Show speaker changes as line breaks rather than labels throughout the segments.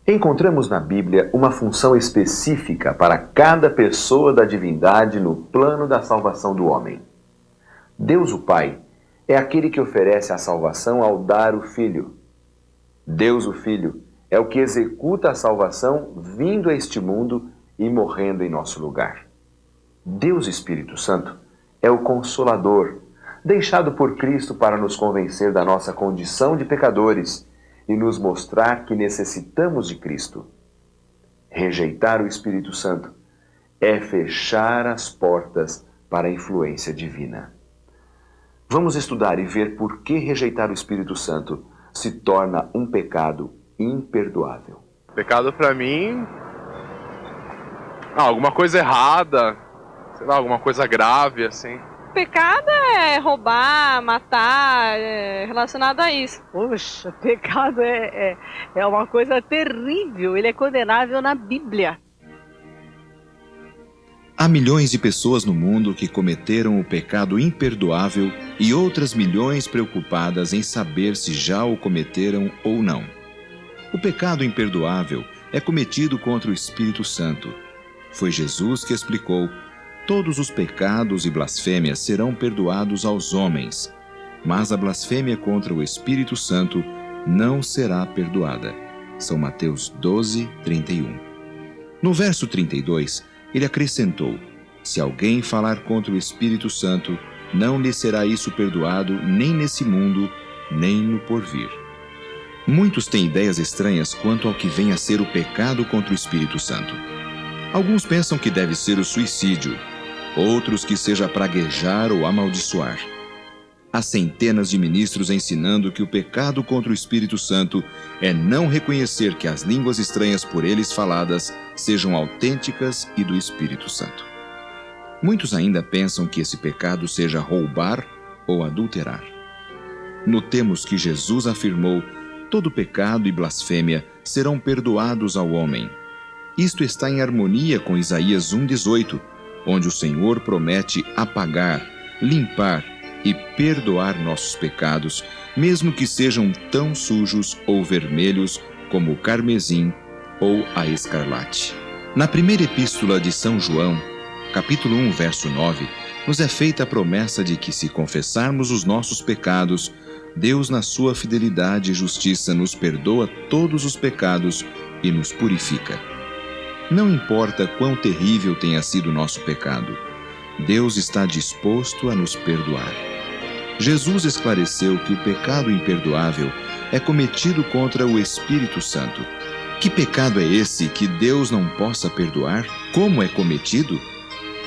Encontramos na Bíblia uma função específica para cada pessoa da divindade no plano da salvação do homem. Deus o Pai é aquele que oferece a salvação ao dar o Filho. Deus o Filho é o que executa a salvação vindo a este mundo e morrendo em nosso lugar. Deus Espírito Santo é o Consolador, deixado por Cristo para nos convencer da nossa condição de pecadores e nos mostrar que necessitamos de Cristo. Rejeitar o Espírito Santo é fechar as portas para a influência divina. Vamos estudar e ver por que rejeitar o Espírito Santo se torna um pecado imperdoável.
Pecado pra mim... alguma coisa errada, sei lá, alguma coisa grave, assim.
Pecado é roubar, matar, relacionado a isso.
Poxa, pecado é uma coisa terrível, ele é condenável na Bíblia.
Há milhões de pessoas no mundo que cometeram o pecado imperdoável e outras milhões preocupadas em saber se já o cometeram ou não. O pecado imperdoável é cometido contra o Espírito Santo. Foi Jesus que explicou: todos os pecados e blasfêmias serão perdoados aos homens, mas a blasfêmia contra o Espírito Santo não será perdoada. São Mateus 12, 31. No verso 32, ele acrescentou: se alguém falar contra o Espírito Santo, não lhe será isso perdoado nem nesse mundo, nem no porvir. Muitos têm ideias estranhas quanto ao que vem a ser o pecado contra o Espírito Santo. Alguns pensam que deve ser o suicídio, outros que seja praguejar ou amaldiçoar. Há centenas de ministros ensinando que o pecado contra o Espírito Santo é não reconhecer que as línguas estranhas por eles faladas sejam autênticas e do Espírito Santo. Muitos ainda pensam que esse pecado seja roubar ou adulterar. Notemos que Jesus afirmou: todo pecado e blasfêmia serão perdoados ao homem. Isto está em harmonia com Isaías 1,18, onde o Senhor promete apagar, limpar e perdoar nossos pecados, mesmo que sejam tão sujos ou vermelhos como o carmesim ou a escarlate. Na primeira epístola de São João, capítulo 1, verso 9, nos é feita a promessa de que, se confessarmos os nossos pecados, Deus, na sua fidelidade e justiça, nos perdoa todos os pecados e nos purifica. Não importa quão terrível tenha sido o nosso pecado, Deus está disposto a nos perdoar. Jesus esclareceu que o pecado imperdoável é cometido contra o Espírito Santo. Que pecado é esse que Deus não possa perdoar? Como é cometido?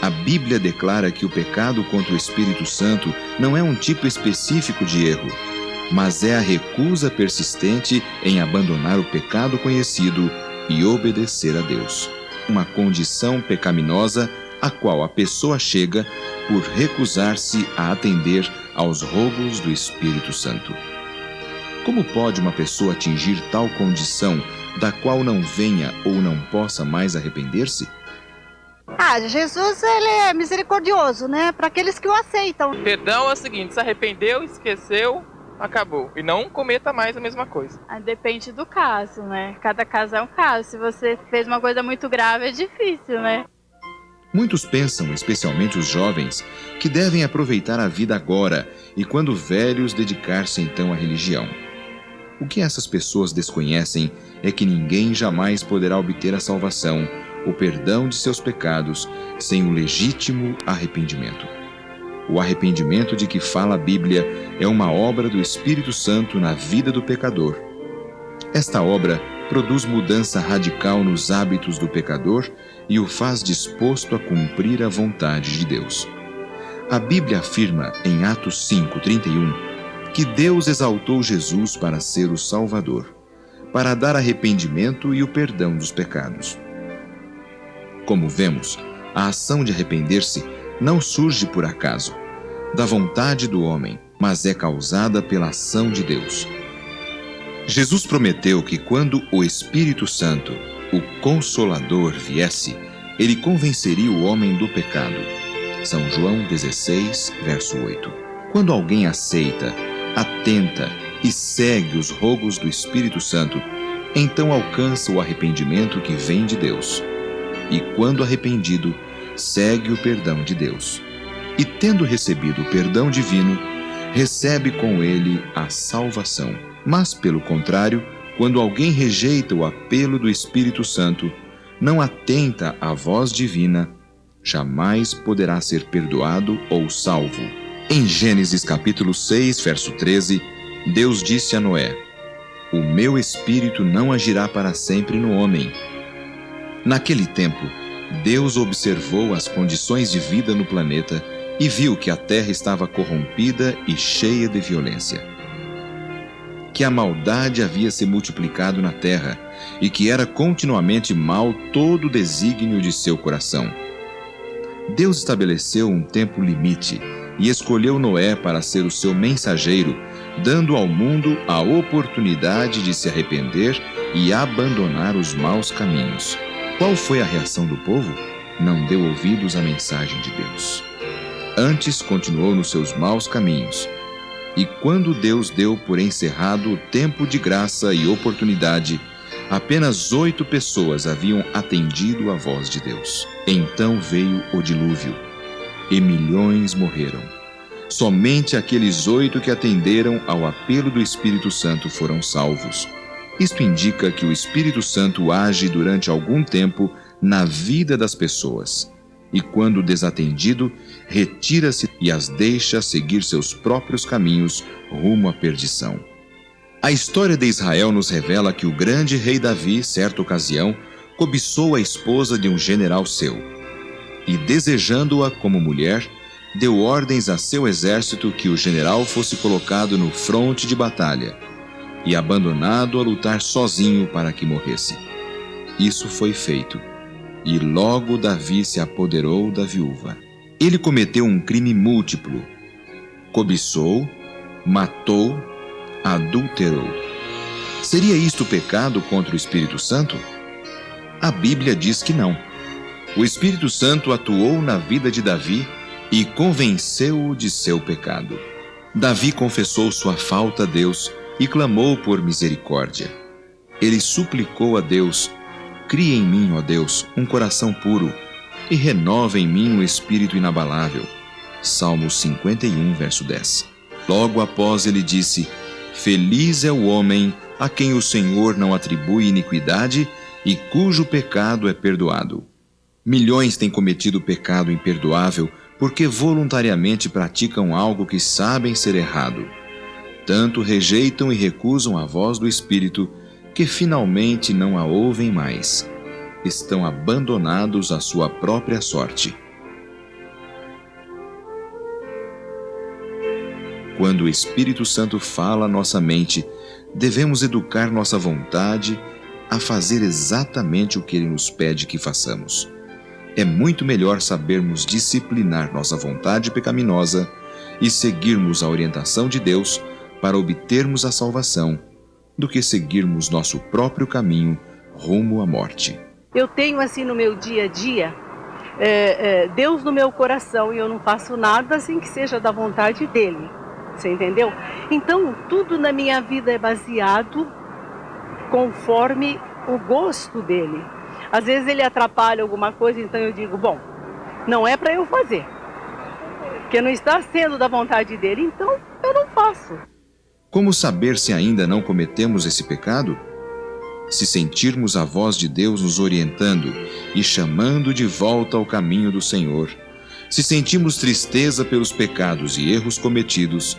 A Bíblia declara que o pecado contra o Espírito Santo não é um tipo específico de erro, mas é a recusa persistente em abandonar o pecado conhecido e obedecer a Deus. Uma condição pecaminosa a qual a pessoa chega por recusar-se a atender aos rogos do Espírito Santo. Como pode uma pessoa atingir tal condição da qual não venha ou não possa mais arrepender-se?
Jesus, ele é misericordioso, né? Para aqueles que o aceitam.
Perdão é o seguinte: se arrependeu, esqueceu, acabou. E não cometa mais a mesma coisa.
Depende do caso, né? Cada caso é um caso. Se você fez uma coisa muito grave, é difícil, né?
Muitos pensam, especialmente os jovens, que devem aproveitar a vida agora e, quando velhos, dedicar-se então à religião. O que essas pessoas desconhecem é que ninguém jamais poderá obter a salvação, o perdão de seus pecados, sem o legítimo arrependimento. O arrependimento de que fala a Bíblia é uma obra do Espírito Santo na vida do pecador. Esta obra produz mudança radical nos hábitos do pecador e o faz disposto a cumprir a vontade de Deus. A Bíblia afirma em Atos 5:31 que Deus exaltou Jesus para ser o Salvador, para dar arrependimento e o perdão dos pecados. Como vemos, a ação de arrepender-se não surge por acaso, da vontade do homem, mas é causada pela ação de Deus. Jesus prometeu que quando o Espírito Santo, o Consolador, viesse, ele convenceria o homem do pecado. São João 16, verso 8. Quando alguém aceita, atenta e segue os rogos do Espírito Santo, então alcança o arrependimento que vem de Deus. E quando arrependido, segue o perdão de Deus. E tendo recebido o perdão divino, recebe com ele a salvação. Mas, pelo contrário, quando alguém rejeita o apelo do Espírito Santo, não atenta à voz divina, jamais poderá ser perdoado ou salvo. Em Gênesis capítulo 6, verso 13, Deus disse a Noé: "O meu Espírito não agirá para sempre no homem." Naquele tempo, Deus observou as condições de vida no planeta e viu que a terra estava corrompida e cheia de violência, que a maldade havia se multiplicado na terra e que era continuamente mau todo o desígnio de seu coração. Deus estabeleceu um tempo limite e escolheu Noé para ser o seu mensageiro, dando ao mundo a oportunidade de se arrepender e abandonar os maus caminhos. Qual foi a reação do povo? Não deu ouvidos à mensagem de Deus. Antes continuou nos seus maus caminhos. E quando Deus deu por encerrado o tempo de graça e oportunidade, apenas 8 pessoas haviam atendido à voz de Deus. Então veio o dilúvio, e milhões morreram. Somente aqueles 8 que atenderam ao apelo do Espírito Santo foram salvos. Isto indica que o Espírito Santo age durante algum tempo na vida das pessoas. E quando desatendido, retira-se e as deixa seguir seus próprios caminhos rumo à perdição. A história de Israel nos revela que o grande rei Davi, certa ocasião, cobiçou a esposa de um general seu. E, desejando-a como mulher, deu ordens a seu exército que o general fosse colocado no fronte de batalha e abandonado a lutar sozinho para que morresse. Isso foi feito. E logo Davi se apoderou da viúva. Ele cometeu um crime múltiplo. Cobiçou, matou, adulterou. Seria isto pecado contra o Espírito Santo? A Bíblia diz que não. O Espírito Santo atuou na vida de Davi e convenceu-o de seu pecado. Davi confessou sua falta a Deus e clamou por misericórdia. Ele suplicou a Deus: "Cria em mim, ó Deus, um coração puro e renova em mim um espírito inabalável." Salmos 51, verso 10. Logo após ele disse: "Feliz é o homem a quem o Senhor não atribui iniquidade e cujo pecado é perdoado." Milhões têm cometido pecado imperdoável porque voluntariamente praticam algo que sabem ser errado. Tanto rejeitam e recusam a voz do Espírito que finalmente não a ouvem mais. Estão abandonados à sua própria sorte. Quando o Espírito Santo fala à nossa mente, devemos educar nossa vontade a fazer exatamente o que ele nos pede que façamos. É muito melhor sabermos disciplinar nossa vontade pecaminosa e seguirmos a orientação de Deus para obtermos a salvação, do que seguirmos nosso próprio caminho rumo à morte.
Eu tenho assim no meu dia a dia, Deus no meu coração, e eu não faço nada assim que seja da vontade dele. Você entendeu? Então, tudo na minha vida é baseado conforme o gosto dele. Às vezes ele atrapalha alguma coisa, então eu digo, bom, não é para eu fazer, porque não está sendo da vontade dele, então eu não faço.
Como saber se ainda não cometemos esse pecado? Se sentirmos a voz de Deus nos orientando e chamando de volta ao caminho do Senhor, se sentimos tristeza pelos pecados e erros cometidos,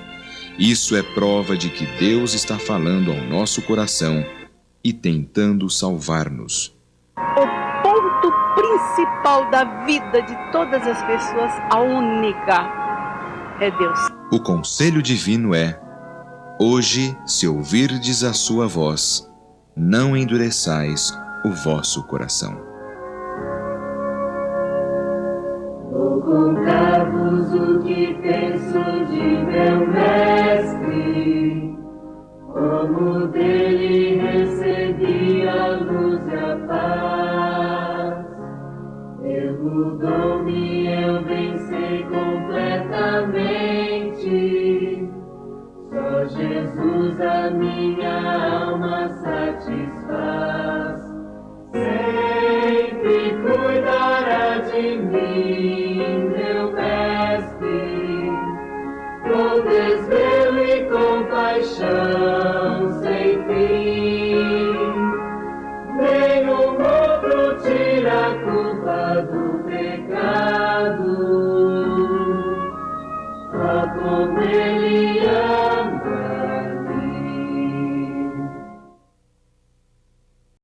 isso é prova de que Deus está falando ao nosso coração e tentando salvar-nos.
O ponto principal da vida de todas as pessoas, a única, é Deus.
O conselho divino é: hoje, se ouvirdes a sua voz, não endureçais o vosso coração.
Vou contar-vos o que penso de meu mestre, como dele recebi a luz e a paz. Ele mudou-me, eu venci completamente. Só Só Jesus a minha alma satisfaz. Sempre cuidará de mim, meu mestre, com desvelo e compaixão sem fim. Nenhum outro tira a culpa do pecado.